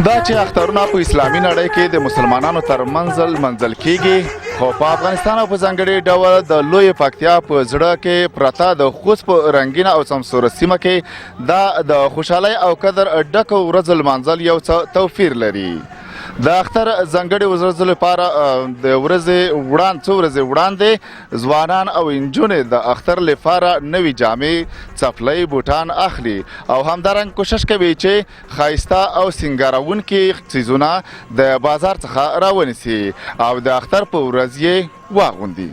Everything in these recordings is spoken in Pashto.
دا چې اخترونه په اسلامي نړۍ کې د مسلمانانو تر منځل کیږي خو په افغانستان او په ځانګړي ډول د لوی پکتیا په زړه کې پرته د خوست په رنګینه او سمسوره سیمه کې دا د خوشحالۍ او قدر ډکو ورځو لمانځل یو څه توپیر لري. د اختر ځانګړي ورځو لپاره د څو ورځې وړاندې ځوانان او نجونې د اختر لپاره نوي جامې، څپلۍ، بوټان اخلي او همدارنګ کوشش کوي چې ښایسته او سینګاروونکي څیزونه د بازار څخه راونیسي او د اختر په ورځ یې واغوندي.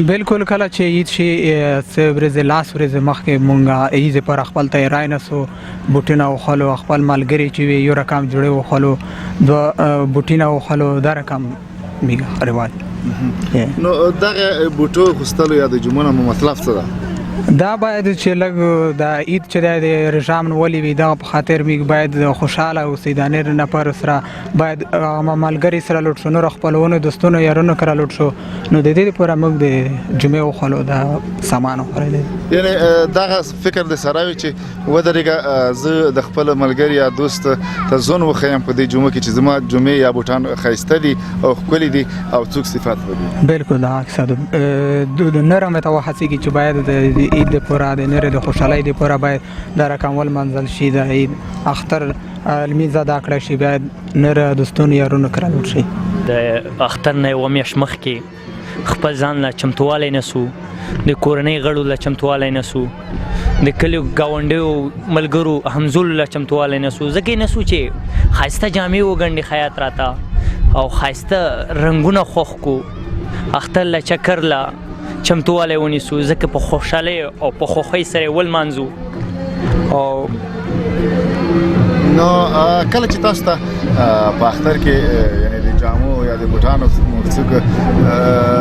بالکل کله چې عید شي څه ورځې لاس ورځې مخکې مونږ عید پر خپل تیاری نسو بوټونه وخلو، خپل ملګري چې وي یو رقم جوړې وخلو، دوه بوټونه وخلو، دا رقم میږه رواج. نو دغه بوټو خوستلو یا د جمعونه مطلب څه ده؟ دا باید چې لږ د عید چې د رژام ولې وي دغه په خاطر موږ باید خوشحاله اوسئ. د نر نفر سره باید ملګري سره لوټ شو، نور خپلونو دوستونو یارونو کره لوټ شو، نو د دې لپاره موږ د جمعې وخلو د سامان وخوړلی. یعنې دغه فکر د سره وي چې ودرېږه زه د خپل ملګري یا دوست ته ځون وښیم په دې جمعه کې چې زما جمعې یا بوټان ښایسته دي او ښکلي دي او څوک صفات لري. بالکل دا کیسه د نر هم ته وهڅېږي چې باید د عید لپاره د نر د خوشحالۍ لپاره باید دا رقم ولمانځل شي، د عید اختر لمانځه ادا کړی شي، باید نر دوستونو یارونو کره لوټ شي. د اختر نه یوه میاشت مخکې خپل ځان له چمتووالی نیسو، د کورنۍ غړو له چمتووالی نیسو، د کلیو ګاونډیو ملګرو همزولو له چمتووالی نیسو، ځکه یې نیسو چې ښایسته جامې وګنډي خیاط راته او ښایسته رنګونه خوښ کو، اختر له چکر له چمتووالی ونیسو، ځکه په خوشحالۍ او په خوښۍ سره ولمانځو. او نو کله چې تاسو ته په اختر کې یعنې د جامو یا د بوټانو څوک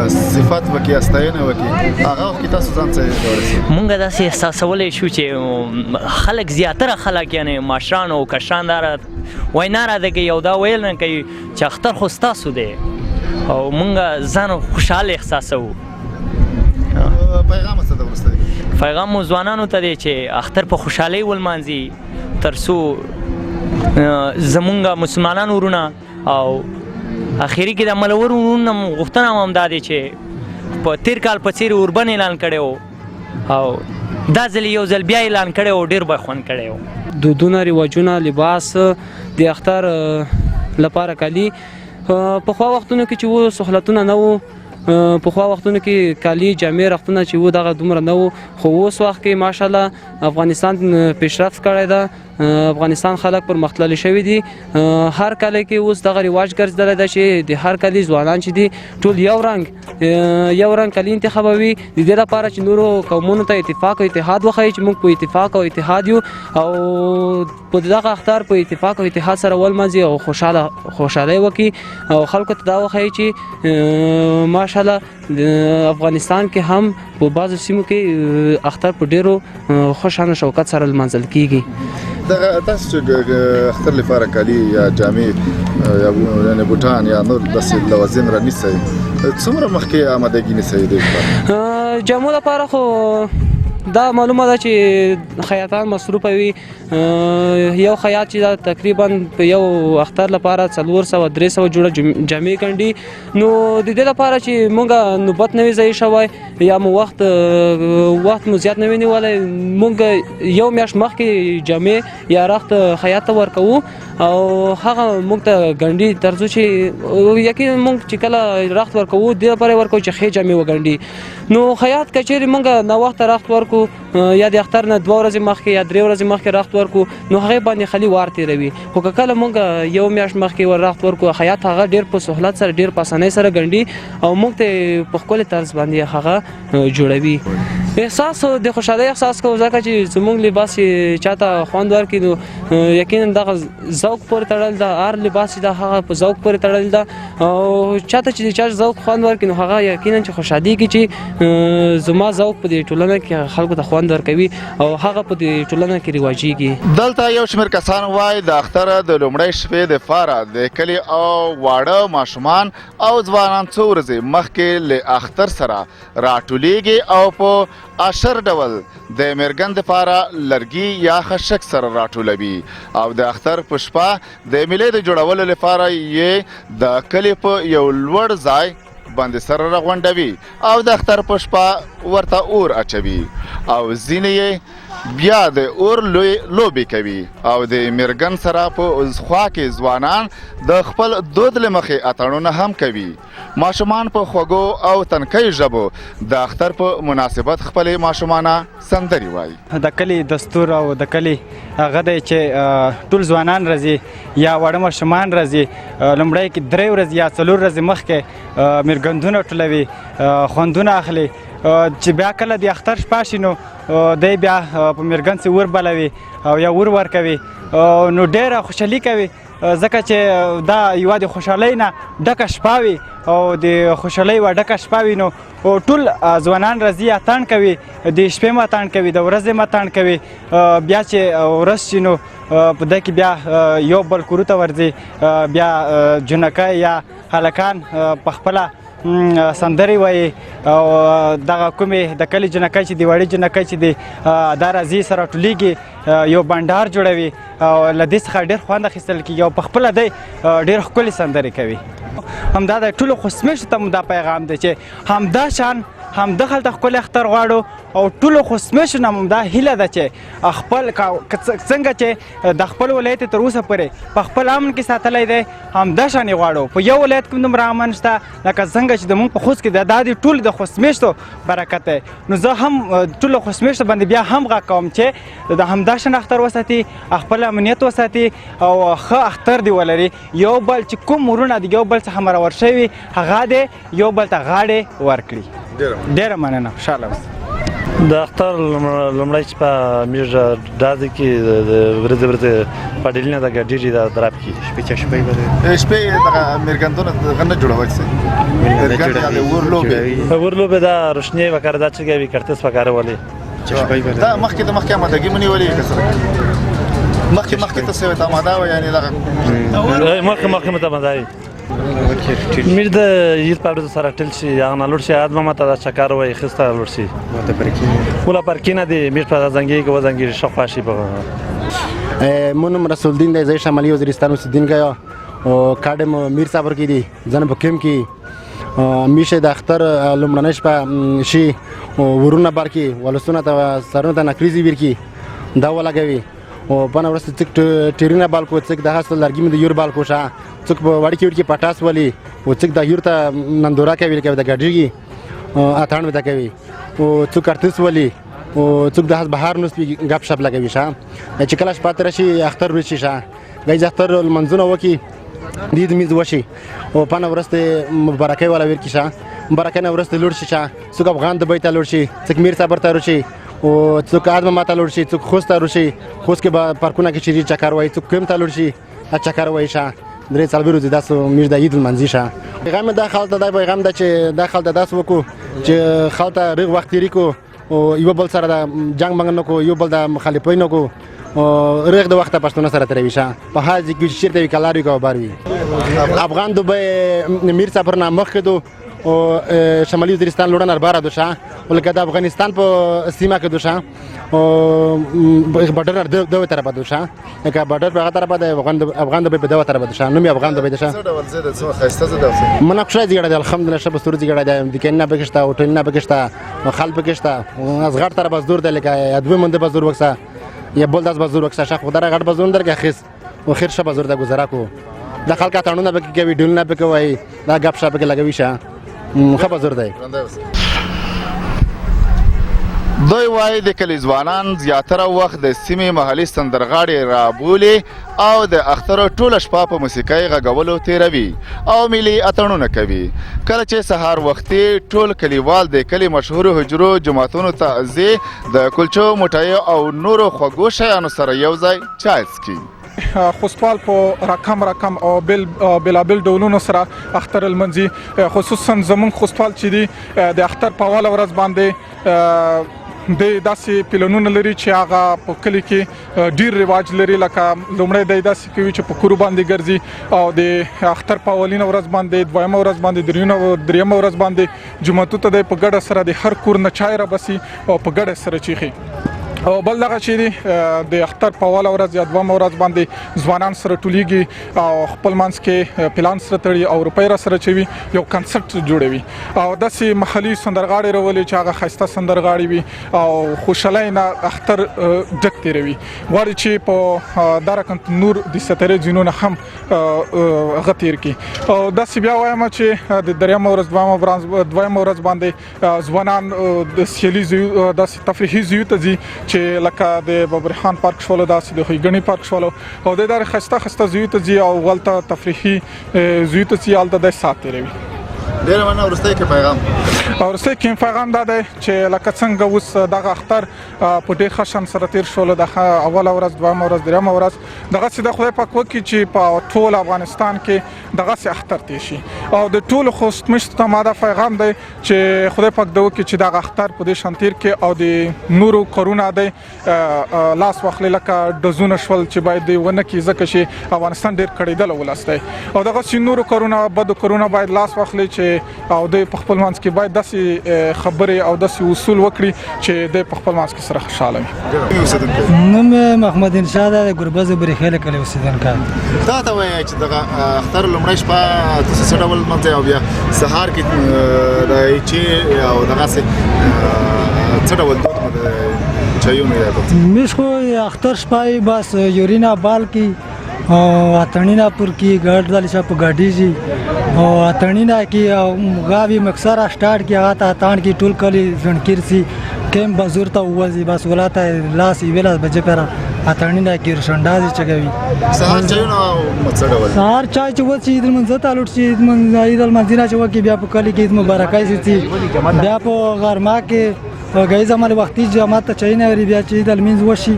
صفت وکړي، ستاینه وکړي، هغه وخت کې تاسو ځان څه ورسوئ؟ مونږ داسې احساسولی شو چې خلک زیاتره خلک یعنې ماشران او کشران دا وایي نه راته کوي او دا ویل نه کوي چې اختر خو ستاسو دی او مونږ ځان خوشحاله احساسوو. پیغام څه ده وروسته دی؟ پیغام مو ځوانانو ته دی چې اختر په خوشحالۍ ولمانځي تر څو زمونږ مسلمانان ورونه او اخري کې د ملور ورونه غوښتنه هم دا دی چې په تیر کال په څېر اوربن اعلان کړی و او دا ځل یو ځل بیا اعلان کړی و، ډېر به خوند کړی و. دودونه، رواجونه، لباس، د اختر لپاره کالي پخوا وختونو کې چې و سهولتونه نه وو، پخوا وختونو کې کالي جامې رختونه چې و دغه دومره نه وو، خو اوس وخت کې ماشاءالله افغانستان پیشرفت کړی ده، افغانستان خلک پرمختللي شوي دي. هر کلی کې اوس دغه رواج ګرځېدلی ده چې د هر کلي ځوانان چې دي ټول یو رنګ کالي انتخابوي، د دې لپاره چې نورو قومونو ته اتفاق او اتحاد وښیي چې موږ په اتفاق او اتحاد یو او په دغه اختر په اتفاق او اتحاد سره ولمانځي او خوشحالۍ وکړي او خلکو ته دا وښیي چې ماشاءالله د افغانستان کې هم په بعضو سیمو کې اختر په ډېرو خوشحانه شوکت سره لمانځل کیږي. دغه تاسو چې اختر لپاره کالي یا جامې یا بوټان یا نور داسې لوازم رانیسئ، څومره مخکې آمادګي نیسئ دې لپاره؟ جامو لپاره خو دا معلومه ده چې خیاطان مصروفه وي، یو خیاط چې دا تقریبا په یو اختر لپاره 400-300 جوړه جامې ګنډي، نو د دې لپاره چې مونږ نوبت نه وي ضایع شوی یا مو وخت مو زیات نه وي نیولی، مونږ یو میاشت مخکې جامې یا رخت خیاط ته ورکوو او هغه مونږ ته ګنډي تر څو چې یقینا مونږ چې کله رخت ورکوو دې لپاره ورکوو چې ښې جامې وګنډي. نو خیاط که چیرې مونږ ناوخته رخت ورکو یا د اختر نه 2 ورځې مخکې یا 3 ورځې مخکې رخت ورکو نو هغې باندې خالي وار تېروي، خو که کله مونږ یو میاشت مخکې رخت ورکو خیاط هغه ډېر په سهولت سره ډېر په اسانۍ سره ګنډي او موږ ته په ښکلي طرز باندې هغه جوړوي. احساس د خوشحالۍ احساس کوو ځکه چې زموږ لباس چې چاته خوند ورکړي نو یقینا دغه ذوق پورې تړل ده، هر لباس چې ده هغه په ذوق پورې تړل ده او چاته چې د چا ذوق خوند ورکړي نو هغه یقینا چې خوشحالېږي چې زما ذوق په دې ټولنه کې خلکو ته خوند ورکوي او هغه په دې ټولنه کې رواجېږي. دلته یو شمېر کسان وایي د اختر د لومړۍ شپې دپاره د کلي او واړه ماشومان او ځوانان څو ورځې مخکې له اختر سره راټولیږي او په اشر ډول د میرګن دپاره لرګي یا خشک سره راټولوي او د اختر په شپه شپه د مېلې د جوړولو لپاره یې د کلي په یو لوړ ځای باندې سره راغونډوي او د اختر په شپه ورته اور اچوي او ځینې یې بیا د اور لوبې کوي او د میرګن سره په خوا کې ځوانان د خپل دود له مخې اتڼونه هم کوي. ماشومان په خوږو او تنکۍ ژبو د اختر په مناسبت خپلې ماشومانه سندرې وایي. د کلي دستور او د کلي هغه دی چې ټول ځوانان راځي یا واړه ماشومان راځي. لومړی کې 3 ورځې یا 4 ورځې مخکې میرګندونه ټولوي، خوندونه اخلي چې بیا کله د اختر شپه شي نو دی بیا په میرګن سي اور بلوي او یا اور ورکوي نو ډېره خوشحالي کوي ځکه چې دا یوه د خوشحالۍ نه ډکه شپه وي او د خوشحالۍ یوه ډکه شپه وي نو ټول ځوانان راځي اتڼ کوي، د شپې م اتڼ کوي، د ورځې م اتڼ کوي. بیا چې ورځ شي نو په ده کې بیا یو بل کورو ته ورځي، بیا جنکۍ یا هلکان په خپله سندرې وایي او دغه کومې د کلي جنکۍ چې د وړې جنکۍ چې دی دا راځي سره ټولیږي، یو بنډار جوړوي او له دې څخه ډېر خوند اخیستل کېږي او په خپله دی ډېر ښکلې سندرې کوي. همدا د ټولو خوشمېشتو ته مو دا پیغام دی چې همدا شان همدغلته ښکلی اختر غواړو او ټولو خوشمېشتو نه مو دا هیله ده چې خپل څنګه چې د خپل ولایت تر اوسه پورې په خپل امن کې ساتلی دی همدا شان یې غواړو. په یو ولایت کې دومره امن شته لکه څنګه چې زموږ په خوست کې دا د ټولو د خوشمېشتو برکت دی. نو زه هم ټولو خوشمېشتو باندې بیا هم غږ کوم چې د همدا شان اختر وساتي، خپل امنیت وساتي او ښه اختر دی ولري. یو بل چې کوم ورونه د یو بل څخه مرور شوي هغه دی یو بل ته غاړې ورکړي. ډېره مننه، خوشحاله اوسئ. د اختر لومړی شپه موږ ډازې کې د ورځې په ډیلینه د ګډېږي د دراب کې شپې دغه میرګندونه دغه نه جوړولی سئ میرګن یا د اور لوبې اور لوبې دا روشنۍ وکړه دا چې کوي کرتس وکړه ولې دا مخکې آمادګي مو نیولې که څه مخکې ته څه ورته آماده وه یعنې دغه مخکې مو ته آماده وي میر د عید په ورځو سره ټیل شي هغه نه لوړ شي ادمه ماته د چکر وایي ښایسته لوړ شي وله پرکینه دی میر په زنګېږي که وزنګېږي ښه خوښ شي په مو نوم رسول الدین دی، زه شمالي وزیرستان اوسېدونکی یم. کاډ مو میر صبر کې دي، زه نه په کیم کې میشه د اختر لومړنۍ شپه شي ورونه بر کړي، ولسونه ته سرونو ته نکریزې ویر کړي دا ولګوي او بله وروسته څوک ټیرونه بال کړو، څوک دغه لرګي مې د یور بال کړو ښه، څوک په وړکې وړکې پټاس ولي او څوک د یور ته نندوره کوي لکه د ګډېږي اتڼ ورته کوي او څوک کرتس ولي او څوک د بهار نوس ګپ شپ لګوي ښه. چې کله شپه تېره شي اختر وشي ښه ګایز اختر لمنځونه وکړي دید میز وشي او پنه وروسته مبارکۍ والا ور کړي ښه مبارکۍ نه وروسته لوړ شي ښه څوک افغان دبۍ ته لوړ شي، څوک میر صبر ته لوړ شي او څوک ادمه ماته لوړ شي، څوک خوست ته لوړ شي، خوست کې به پارکونه کې چیرې چکر وایي، څوک کیم ته لوړ شي چکر وایي ښه 3 ورځې داسې موږ د عید لمانځي ښه. پیغام دا خلک ته دا پیغام ده چې دا خلک ته داسې وکړو چې خلک ته ریغ وخت تېري کړو او یو بل سره د جنګ منګ نه کړو، یو بل د مخالفۍ نه کړو او ریغ د وخته پښتونه سره تېروي ښه په هر ځای کې چې چېرته وي که لار وي که اوبار وي. افغان دوبۍ میر صبر نه مخکې دو او شمالي وزیرستان لوړه نرباره دو ښه ولکه د افغانستان په سیمه کې دو ښه او بارډر نه دغه طرفه دو ښه لکه بارډر په هغه طرفه د افغان دوبۍ په دغه طرفه دو ښه نوم یې افغان دوبۍ ده ښه. څه ډول ځای ده څومره ښایسته ځای ده؟ مناقشه زیږه ده الحمدلله ښه بستور زیږه ده دیکنه پکې شته هوټلونه پکې شته خل پکې شته از غټ طرف بزدور ده لکه دوی منده بزدور وکسه یا بل داس بزدور وکسه ښه خدای غټ بزدور درګه خیس او خیر ښه بزدور ده گزاره کو د خلک اتڼونه پکې کوي ډیلونه پکې وایي دا ګپ شپ پکې لګوي ښه ښه بزدور دی. دوی وایي د کلي ځوانان زیاتره وخت د سیمې محلي سندرغاړي رابولي او د اختر ټوله شپه په موسیقۍ غږولو تېروي او ملي اتڼونه کوي. کله چې سهار وختي ټول کلیوال د کلي مشهورو حجرو جوماتونو ته ځي د کلچو مټایو او نورو خوږو شیانو سره یو ځای چای څښي. خوستوال په رقم او بېلابېل ډولونو سره اختر لمانځي، خصوصا زموږ خوستوال چې دی د اختر په اوله ورځ باندې د داسې پلانونه لري چې هغه په کلي کې ډیر رواج لري لکه لومړی دی داسې کوي چې په کورو باندې ګرځي او د اختر په اولینه ورځ باندې دویمه ورځ باندې دریمه ورځ باندې جوماتو ته دی په ګډه سره د هر کور نه چای رابسي او په ګډه سره چیخي. او بل دغه چې دی د اختر په اوله ورځ یا دویمه ورځ باندې ځوانان سره ټولیږي او خپل منځ کې پلان سره تړي او روپۍ را سره چوي یو کنسرت جوړوي او داسې محلي سندرغاړي راولي چې هغه ښایسته سندرغاړي وي او خوشحالۍ نه اختر ډک تېروي غواړي چې په دا رقم نور د سترې ځینونه هم هغه تېر کړي او داسې بیا وایم چې د دریمه ورځ دویمه ورځ باندې ځوانان د سیالي ځایو داسې تفریحي ځایو ته ځي چې لکه د ببرخان پارک شولو داسې د خویګني پارک شولو او د دغه ښایسته ځایو ته ځي او هلته تفریحي ځایو ته ځي هلته دی ساعت تېروي ډېره مننه. وروستی کې پیغام او وروستی کې پیغام دا دی چې لکه څنګه اوس دغه اختر په ډېر ښه شان سره تېر شولو د اوله ورځ دویمه ورځ دریمه ورځ دغسې د خدای پاک وکړي چې په ټول افغانستان کې دغسې اختر تېر شي او د ټولو خوستمشتو ته ما دا پیغام دی چې خدای پاک د وکړي چې دغه اختر په دې شان تېر کړي او د نورو کارونه دی لاس واخلي لکه ډزونه شول چې باید دی ونه کړي ځکه چې افغانستان ډېر کړېدلی ولس دی او دغسې نورو کارونه بدو کارونه باید لاس واخلي چې او د په خپل منځ کې باید داسې خبرې او داسې اصول وکړي چې د په خپل منځ کې سره خوشاله وي. نوم محمد انشاد د ګربز بریخیل کلی اوسیدونکی. دا ته وایي چې دغه اختر لومړی شپه تاسو څه ډول لمانځئ او بیا سهار کې د چې او دغسې څه ډول دود چایونه یادوت میش خو اختر شپه بس یورینا بال کی او اتنینا پر کی ګډ دلی شپ ګاډیږي او اتنینا کی او غاوی مکسر سٹارټ کی هغه ته تان کی ټول کلی ځنکیر سي کیم بزور ته وځي بس ولاته لاس ویلا بجې پر اتنینا کی رشندازي چګوي سهار چایونه څه ډول سهار چای چې وڅ عيد منځ ته لوټ شي من عيد المدینه چې وکی بیا په کلی کې عيد مبارکای سي بیا په غرما کې غي زمال وختي جماعت ته چاینه وری بیا چې عيد المنځ وشي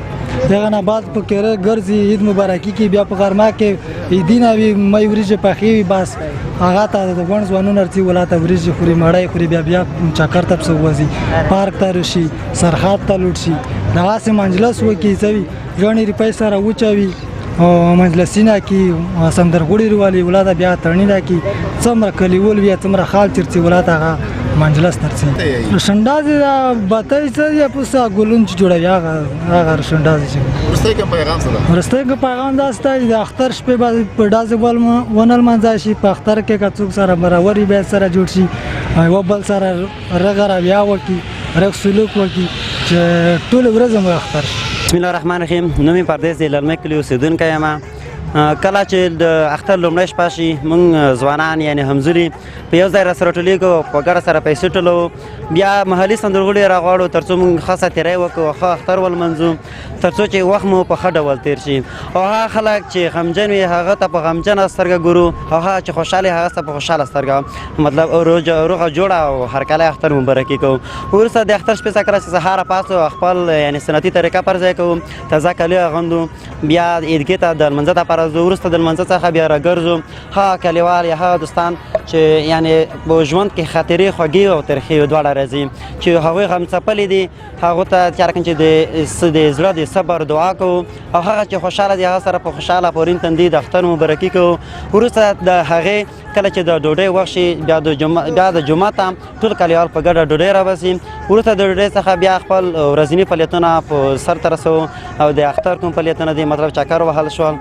دغه نه بعد په کېره ګرځي عيد مبارکي کې بیا په غرما کې عيدینه وي مې وريجه پخې بس هغه ته د ګون ځوانو نرتي ولاته وريجه خوري مړای خوري بیا چکر ته وځي پارک ته رشي سرحد ته لوټ شي دغه سه منجلس وکي ځوي ځونی ریپای سره وچوي او مجلسینا کې سندرغوړي روالي ولاده بیا تړنیدا کې څومره کلیول بیا څومره خال چرچی ولاده منجلس ترڅي شنداز باتای څه یا پوسا ګولون چې جوړوي هغه شنداز چې ورسته کې پیغام څه ده ورسته کې پیغام دا ستای د اختر شپه باندې په دازې ول ونل منځ شي په اختر کې کڅوک سره برابرۍ به سره جوړ شي او بل سره رغره بیا وکي رغ سلوک وکي چې ټول ورځ مو اختر. بسم الله الرحمن الرحیم. نومي پردیس دی لړمې کلی اوسیدونکی یم. کله چې د اختر لومړی شپه شي موږ ځوانان یعنې همزولي په یو ځای راسره ټولېږو په ګډه سره پیسې ټولوو بیا محلي سندرغوړي راغواړو تر څو موږ ښه ساتیری وکړو ښه اختر ولمنځو تر څو چې وخت مو په ښه ډول تېر شي او هغه خلک چې غمجن وي هغه ته په غمجنه سترګه ګورو او هغه چې خوشحال هغه ته په خوشحاله سترګه مطلب روغه جوړه او هرکلی اختر مبارکي کوو. وروسته د اختر شپې څخه کله چې سهاره پاڅو خپل یعنې سنتي طریقه پر ځای کوو تازه کالي اغوندو بیا عیدګۍ ته د لمانځه ته راځو وروسته د لمانځه څخه بیا راګرځو ښه کلیوال یا هغه دوستان چې یعنې په ژوند کې خاطرې خوږې او ترخې دواړه راځي چې هغوی غمڅپلي دي هغو ته چېرکن چې د زړه د صبر دعا کوو او هغه چې خوشحاله دي هغه سره په خوشحاله پورین تندي د اختر مبارکي کوو. وروسته د هغې کله چې د ډوډۍ وخت شي بیا د جومات ته ټول کلیوال په ګډه ډوډۍ راباسي. وروسته د ډوډۍ څخه بیا خپل ورځني فعالیتونه په سر ته رسوو او د اختر کوم فعالیتونه دي مطلب چکر وهل شول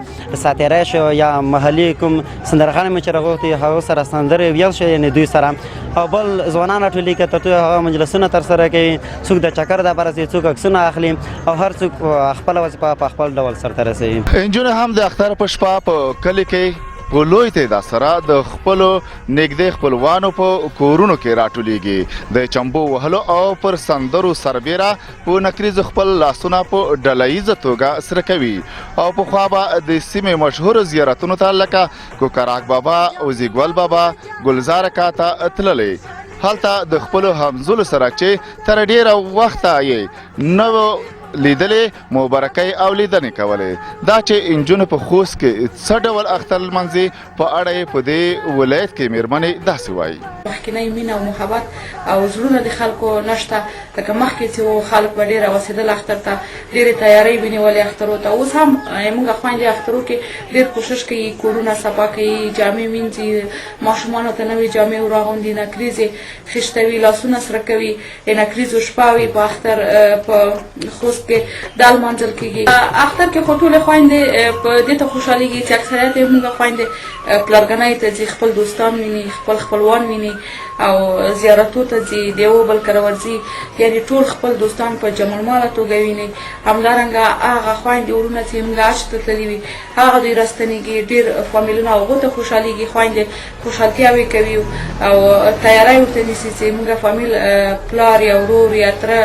ساتیری شو یا محلي کوم سندرغاړي مو چې راغوښتي هغو سره سندرې ویل شو یعنې دوی سره او بل ځوانان راټولېږي تر څو هغه مجلسونه ترسره کوي څوک د چکر دپاره ځي څوک عکسونه اخلي او هر څوک خپله وظیفه په خپل ډول سرته رسوي. نجونې هم د اختر په شپه په کلي کې په لوی تعداد سره د خپلو نږدې خپلوانو په کورونو کې راټولیږي د چمبو وهلو او پر سندرو سربیره په نکریزو خپل لاسونه په ډله ییزه توګه سره کوي او پخوا به د سیمې مشهورو زیارتونو ته لکه کوکراک بابا اوزیګول بابا ګلزار اکا ته تللی هلته د خپلو همزولو سره چې تر ډیره وخته یې نه لیدلې مبارکۍ او لیدنې کولې دا چې انجونو په خوست کې څه ډول اختر لمانځي په اړه یې په دې ولایت کې میرمنې داسې وایي مخکینی مینه او محبت او زړونه د خلکو نشته لکه مخکې چې خلک به ډېر راوسېدل اختر ته ډېرې تیارۍ به نیولې اخترو ته اوس هم موږ خویندې اخترو کې ډېر کوشش کوي کورونه صفا کوي جامې مینځي ماشومانو ته نوې جامې وراغوندي نکریزې خیشتوي لاسونه سره کوي نکریزو شپه وي په اختر په خوست خوست کې د لمانځل کیږي. اختر کې خو ټولې خویندې په دې ته خوشحالېږي چې اکثریت یې موږ خویندې پلارګنۍ ته ځي، خپل دوستان ویني، خپل خپلوان ویني او زیارتو ته ځي، د یو بل کره ورځي، یعنې ټول خپل دوستان په جمالماله توګه ویني. همدارنګه هغه خویندې وروڼه چې موږ حج ته تللي وي هغه دوی راستنېږي، ډېر فامیلونه هغو ته خوشحالېږي، خویندې خوشحالتیاوې کوي او تیاری ورته نیسي چې موږ فامیل پلار یا ورور یا تره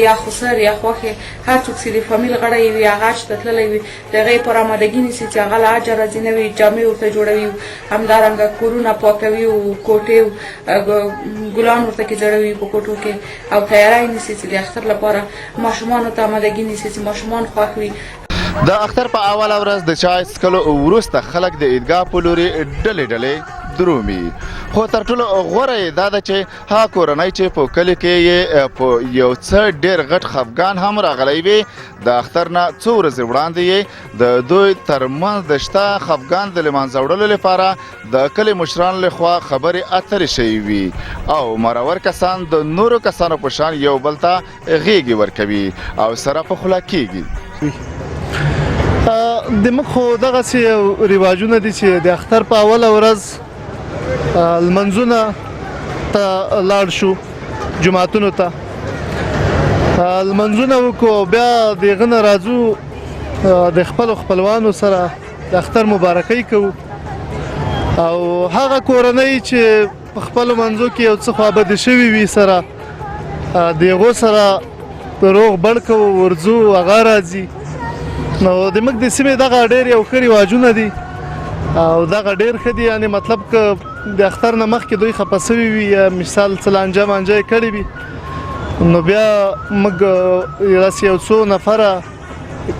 یا خسر یا خوښې هر څوک چې د فامیل غړی وي هغه حج ته تللی وي د هغې پر امادګي نیسي چې هغه له حجه راځي نوې جامې ورته جوړوي، همدارنګه کورونه پاکوي او کوټې ګلان ورته کې ځړوي په کوټو کې او تیاری نیسي چې د اختر لپاره ماشومانو ته امادګي نیسي چې ماشومان خوښ وي. د اختر په اوله ورځ د چای څښلو وروسته خلک د عیدګاه په لوري ډلې ډلې درومي، خو تر ټولو غوره یې دا ده چې هغه کورنۍ چې په کلي کې یې په یو څه ډېر غټ خفګان هم راغلی وي د اختر نه څو ورځې وړاندې یې د دوی ترمنځ د شته خفګان د له منځه وړلو لپاره د کلي مشرانو لخوا خبرې اترې شوې وي او مرور کسان د نورو کسانو په شان یو بل ته غېږې ورکوي او سره په خوله کېږي. دموږ خو دغسې رواجونه دي چې د اختر په اوله ورځ لمنځونه ته لاړ شو جوماتونو ته، لمنځونه وکړو، بیا د هغه نه راځو د خپلو خپلوانو سره د اختر مبارکۍ کوو او هغه کورنۍ چې په خپلو منځو کې یو څه خوابدې شوي وي سره د هغو سره روغ بړ کوو، ورځو هغه راځي. نو زموږ د سیمې دغه ډېر یو ښه رواجونه دي او دغه ډېر ښه دي، یعنې مطلب که د اختر نه مخکې دوی خفه سوي وي یا مثال څه لانجه مانجه یې کړې وي نو بیا موږ داسې یو څو نفره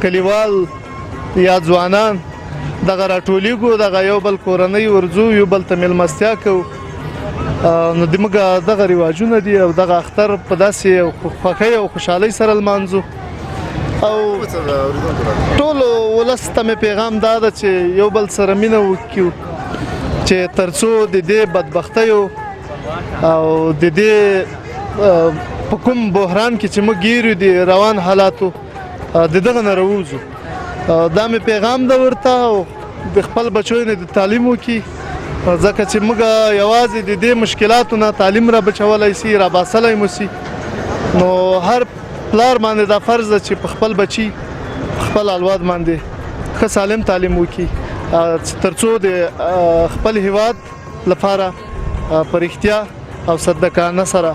کلیوال یا ځوانان دغه راټولیږو، دغه یو بل کورنۍ ورځو، یو بل ته میلمستیا کوو. نو زموږ دغه رواجونه دي او دغه اختر په داسې خوښۍ او خوشحالۍ سره لمانځو. او ټولو ولس ته مې پیغام دا ده چې یو بل سره مینه وکړو چې تر څو د دې بدبختیو او د دې په کوم بحران کې چې موږ ګیر یو د روان حالاتو د دغه نه راووځو. دا مې پیغام ده ورته او د خپل بچو نه د تعلیم وکړي، ځکه چې موږ یوازې د دې مشکلاتو نه تعلیم را بچولی سي، را باسلی مو سي. نو هر پلار باندې دا فرض ده چې په خپل بچي خپل اولاد باندې ښه سالم تعلیم وکړي تر څو د خپل هیواد لپاره په رښتیا او صدقانه سره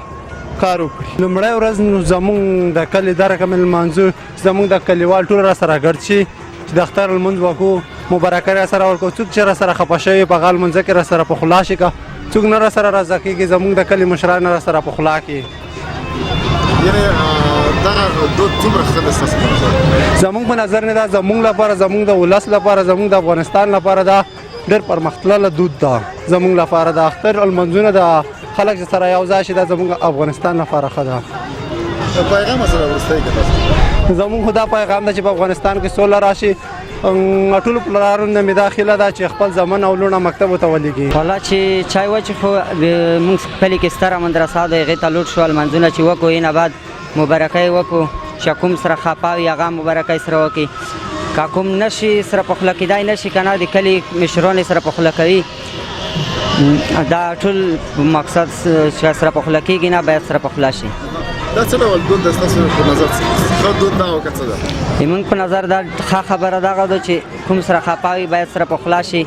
کار وکړي. لومړی ورځ نو زموږ د کلي دا رقم لمانځو زموږ د کلیوال ټول را سره ګډ شي چې د اختر لمونځ وکړو، مبارکۍ را سره ورکړو. څوک چې را سره خفه شوي په هغه لمونځه کې را سره په خوله شي که څوک نه را سره راضه کېږي زموږ د کلي مشران را سره په خوله کړي. زموږ په نظر نه دا زموږ لپاره، زموږ د ولس لپاره، زموږ د افغانستان لپاره دا ډېر پرمختللی دود ده. زموږ لپاره د اختر لمونځونه د خلک سره یو ځای شي دا زموږ افغانستان لپاره ښه ده. پیغام سره وروستی کې زموږ خو دا پیغام ده چې په افغانستان کې سوله راشي. ټولو پلارانو نه مې دا خیله ده چې خپل زامن او لوڼه مکتبو ته ولېږي. والا چې چای وڅښو موږ کلي کې ستره مدرسه ده هغې ته لوټ شو، لمنځونه چې وکړو این بعد مبارکۍ وکړو چې کوم سره خفه وي هغه مبارکۍ سره وکړي، که کوم نشي سره په خوله کېدای نشي که نه د کلي مشران سره په خوله کوي. دا ټول مقصد چې سره په خوله کېږي نه باید سره په خوله شي. دا څه ډول دود ده ستاسو په نظر ښه دود ده او که څه ده؟ زموږ په نظر دا ښه خبره دغه ده چې کوم سره خفه وي باید سره په خوله شي،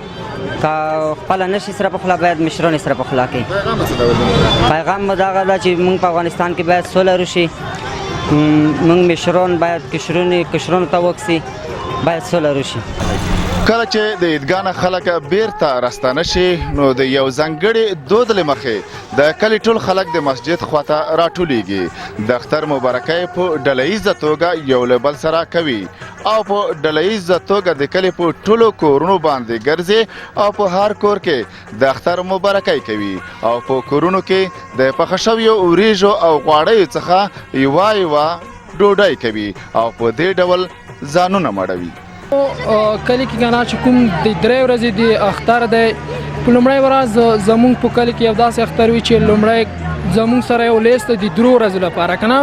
که خپله نشي سره په خوله باید مشران سره په خوله کوي. پیغام مو دغه ده چې موږ په افغانستان کې باید سوله وشي، موږ مشران باید کشرانو ته وکسي، باید سوله وشي. کله چې د عیدګاه نه خلک بیرته راستانه شي نو د یو ځانګړي دود له مخې د کلي ټول خلک د مسجد خواته راټولیږي، د اختر مبارکۍ په ډله ییزه توګه یو له بل سره کوي او په ډله ییزه توګه د کلي په ټولو کورونو باندې ګرځي او په هر کور کې د اختر مبارکۍ کوي او په کورونو کې د پخه شویو وریژو او غوړیو څخه یوه ډوډۍ کوي او په دې ډول ځانونه مړوي. کلی کې کنه چې کوم د درې ورځې د اختر دی په لومړی ورځ زمونږ په کلي کې یو داسې اختر وي چې لومړی زمونږ سره یو لیست د 3 ورځو لپاره که نه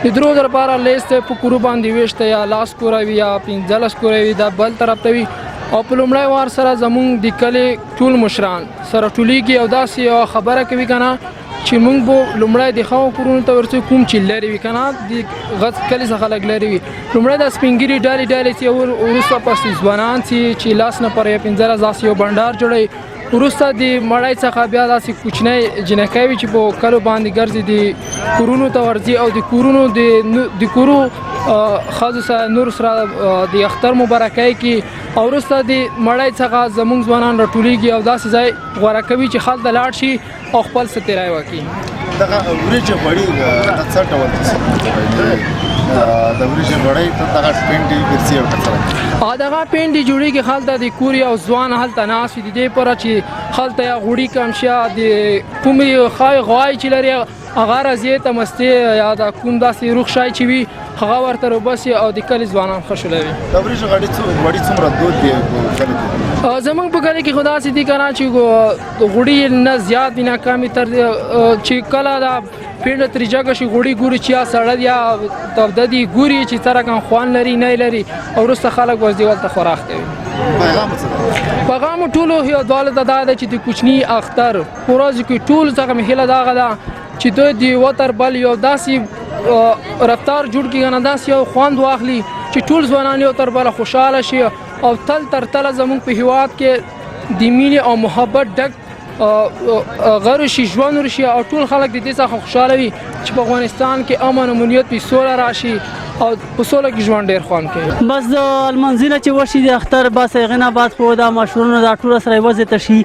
د 3 ورځو لپاره لیست په کورو باندې ویشته یا لاس کوره وي یا 15 کوره وي دا بل طرف ته وي او په لومړی وار سره زمونږ د کلي ټول مشران سره ټولیږي او داسې یوه خبره کوي که نه چې موږ به لومړی د ښو کورونو ته ورځو کوم چې لرې وي که نه د غټ کلي څخه لږ لرې وي لومړی دا سپین ږیري ډلې چې وروسته پسې ځوانان چې لاس نه پر 15 داسې یو بنډار جوړوي وروسته د مړی څخه بیا داسې کوچنی جنکۍ وي چې په کلو باندې ګرځي د کورونو ته ورځي او د کورونو د کورو ښځو سره نور سره د اختر مبارکۍ کې او وروسته د مړی څخه زموږ ځوانان راټولیږي او داسې ځای غوره کوي چې هلته لاړ شي او خپل څه تېری وکړي دغه وریجې غوړي څه ډول د وریجې غوړي ته دغه پینډي ورسي او څه دغه پینډي جوړیږي هلته د کور یو ځوان هلته ناست وي د دې پاره چې هلته یا غوړي کم شي د کومې ښای غوای چې لري هغه راځي ته مستې یا د کوم داسې روغ شای چې وي هغه ورته روباسي او د کلي ځوانان خوشحالوي د وریجې غوړي څومره دود دی په کلي کې زمونږ په کلي کې خو داسې دي که نه چې غوړي نه زیات دي نه کم تر چې کله دا پینډه ترې جګه شي غوړي ګوري چې یا سړه دي یا توده دي ګوري چې څه رقم خوند لري نه لري او وروسته خلک ورځي ولته خوراک کوي پیغام ټولو هیوادوالو ته دا ده چې د کوچني اختر په ورځو کې ټولو څخه مې هیله دغه ده چې دوی د یوه تر بل یو داسې رفتار جوړ کړي که نه داسې یو خوند واخلي چې ټول ځوانان یو تر بله خوشحاله شي او تل تر تله زموږ په هیواد کې د مینې او محبت ډک غر شي ژوند ورشي او ټول خلک د دې څخه خوشحاله وي چې په افغانستان کې امن او امنیت وي سوله راشي او په سوله کې ژوند ډېر خوند کوي بس د لمانځنه چې وشي د اختر بس هغې نه بعد خو دا ماشومونه دا ټوله سره یوځای ته شي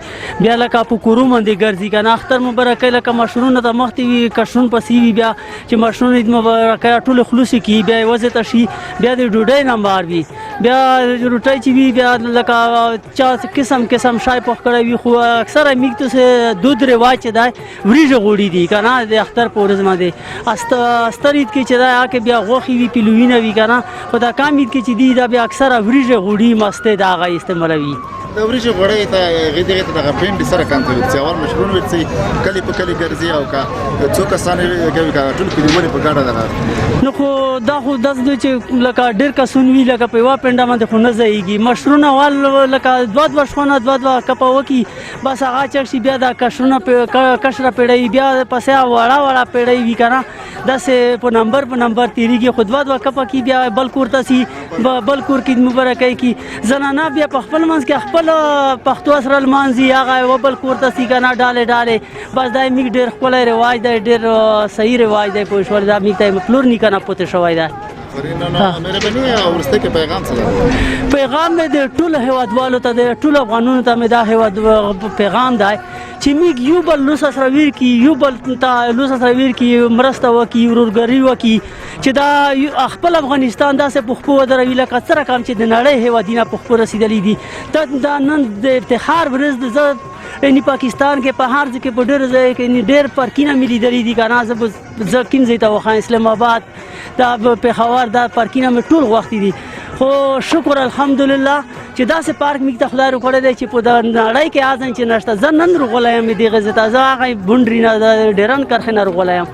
بیا لکه په کورو باندې ګرځي که نه اختر مبارکۍ لکه ماشومونه ته مخکې وي کشرون پسې وي بیا چې ماشومونه عید مبارکۍ ټولې خلوصې کړي بیا یوځای ته شي بیا د ډوډۍ نمبر وي بیا روټۍ چې وي بیا لکه چا قسم قسم شای پخ کړی وي خو اکثره میږ ته دود رواج چې دی وریژې غوړي دي که نه د اختر په ورځ باندې استر عید کې چې دی هغه بیا غوښې وي پیلوینه وي که نه خو دا کام عید کې چې دي دا بیا اکثره وریژې غوړي مستې د هغه استعمالوي د وریجې غوړي ته هغې ته دغه پینډي سره کم ته ورسي اول مشهورون ورسي کلي په کلي ګرځي او که څو کسان کوي که ټول کلیوالي په ګډه دغه نو خو دا خو داسې دی چې لکه ډېر کسون وي لکه په یوه پینډه باندې خو نه ځایږي مشرونه وال لکه دوه شخونه دوه کپه وکړي بس هغه چک شي بیا دا کشرونه کشره پیړۍ بیا پسې وړه پیړۍ وي که نه داسې په نمبر تېرېږي خو دوه کپه کې بیا بل کور ته سي بل کور کې مبارکۍ کې زنانه بیا په خپل منځ کې خپل پښتو سره لمانځي هغه یوه بل کور ته سي که نه ډالې بس دا میږ ډېر ښکلی رواج دی ډېر صحیح رواج دی پوه شول دا میږ ته پلور نیکه نه پوته شوی دی مهرباني او وروستی کې پیغام څه دی پیغام مې د ټولو هیوادوالو ته د ټولو افغانانو ته مې دا هیواد پیغام دی چې موږ یو بل لوڅه سره ویر کړي یو بل ته لوڅه سره ویر کړي مرسته وکړي ورورګري وکړي چې دا خپل افغانستان داسې په خپو ودروي لکه څه رقم چې د نړۍ هیوادونه په خپو رسېدلي دي دا نن د افتخار ورځ د زه یعنی پاکستان کې په هر ځای کې په ډېر ځای کې ډېر پارکونه مې لیدلي دي که نه زه کوم ځای ته وښایم اسلام آباد دا پېښور دا پارکونه مې ټول غوښتي دي خو شکر الحمدلله چې داسې پارک موږ ته خدای راکړی دی چې په نړۍ کې اذن چې نشته زه نن راغلی یم دغې ځای ته زه هغه بونډري نه د ډیرن کرښې نه راغلی یم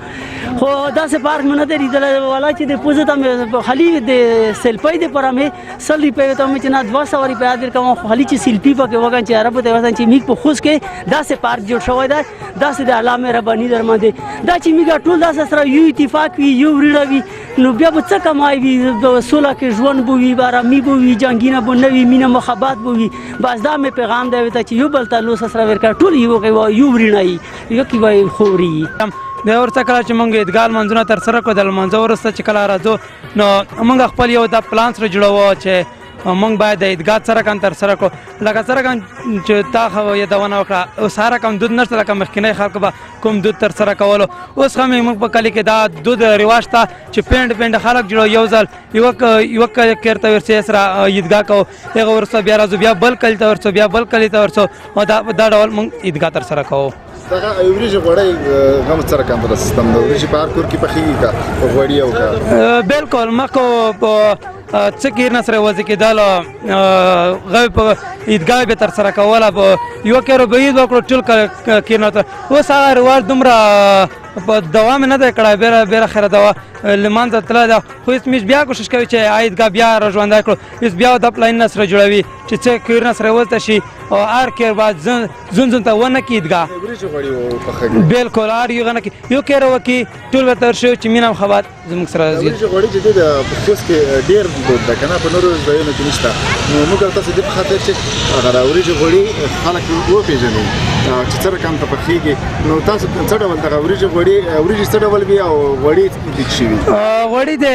خو داسې پارک مې نه دی لیدلی والا چې د پوزې ته مې خالي د سیلفۍ دپاره مې 100 روپۍ ته مې چې نه 200 روپۍ درکوم خو خالي چې سیلفي پکې وکړم چې عربو ته وایي چې موږ په خوست کې داسې پارک جوړ شوی دی داسې د الله مهرباني در باندې دا چې موږ ټول داسې سره یو اتفاق وي یو وریړه وي نو بیا به څه کمای وي سوله کې ژوند به وي بارامي به وي جنګونه به نه وي مینه محبت به وي بس دا مې پیغام دی ته چې یو بل ته لوڅه سره ورکړه ټول یو وریړه وي یو کې وایي خوري د ورته کله چې موږ عیدګاه لمانځونه ترسره کړو د لمانځه وروسته چې کله راځو نو موږ خپل یو دا پلان سره جوړوو چې موږ باید د عیدګاه څه رقم ترسره کړو لکه څه رقم چې تا خو یادونه وکړه اوس هر رقم دود نشته لکه مخکینی خلکو به کوم دود ترسره کولو اوس هم موږ په کلي کې دا دود رواج ته چې پینډ خلک جوړو یو ځل یوه کیر ته ورسې سره عیدګاه کوو هغه وروسته بیا راځو بیا بل کلي ته ورسو بیا بل کلي ته ورسو او دا ډول موږ عیدګاه ترسره کوو دغه وریجې غوړی هم څه رقم د سیستم د وریجې په هر کور کې پخېږي که غوړي او که بالکل مخکې څه کیرنه سره وځي کېدل غوی په عیدګاه به ترسره کوله په یوه کیرو به عید وکړو ټول کیرنه ته اوس هغه رواج دومره په دوام نه دی کړی بیره خیره دوا لمانځه تللی ده خو هېڅ مېش بیا کوشش کوي چې عیدګاه بیا را ژوندی کړو هېڅ بیا د پلاینونه سره جوړوي چې څه کیرونه سره ولته شي او هر کیر باید زون ته ونه کړي عیدګاه بلکل هر یو نه کړي یو کیر وکړي ټول به تر شو چې مینه هم خبر زموږ سره راځي وریجې غوړي چې دی د خوست کې ډېر دود ده که نه په نورو ځایونو کې نشته نو موږ تاسو دې په خاطر چې هغه د وریجې غوړي خلک وپېژني چې څه رقم ته پخېږي نو تاسو څه ډول دغه وریجې وریجې څه ډول وي او غوړي څه وي غوړي د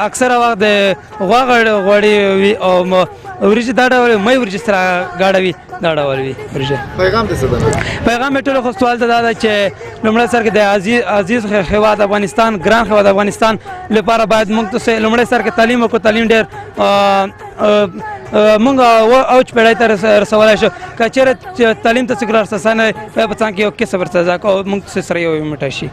اکثره وخت د غوا غوړي وي او وریجې دا ډول مې وریجې سره ګاډه وي دا ډول وي وریجې پیغام دې څه ده پیغام یې ټولو خوستوال ته دا ده چې لومړی سر کې د عزیز هېواد افغانستان ګران هېواد افغانستان لپاره باید موږ ته لومړی سر کې تعلیم وکړو تعلیم ډېر موږ اوج پیړۍ ته رسولی شو که چېرې تعلیم ته څوک رسنه نه وي په څنګ کې یو کسب ورڅه او موږ سره یو موټی شي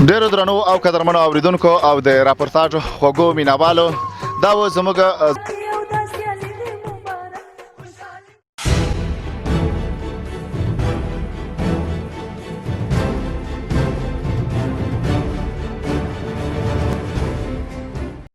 ډېرو درنو او قدرمنو اوریدونکو او د راپورتاژ خوږو مینوالو دا و زموږ